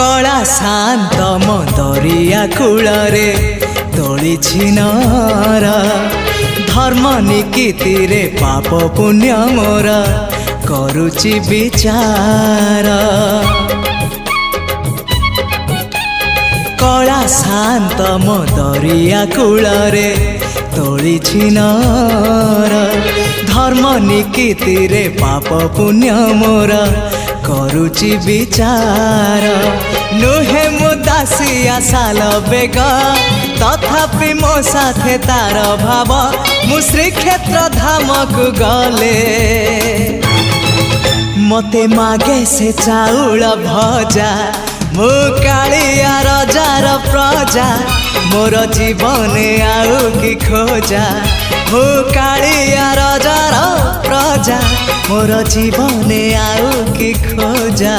कला शांत मो दरिया कूଳରେ तोलिछि नर धर्म निकीति रे पाप पुण्य मोर करुचि विचार। कला शांत मो दरिया कूଳରେ तोलिछि नर धर्म निकीति रे पाप पुण्य मोर करुचि विचार। नुहे मु दासिया साल बेग तथापि मो साथे तार भाव मु श्रीक्षेत्र धाम को गले मते मागे से चाउल भजा मु कालिया रजार प्रजा मोर जीवन आउ कि खोजा मु कालिया रजार प्रजा मोर जीवन आउ कि खोजा।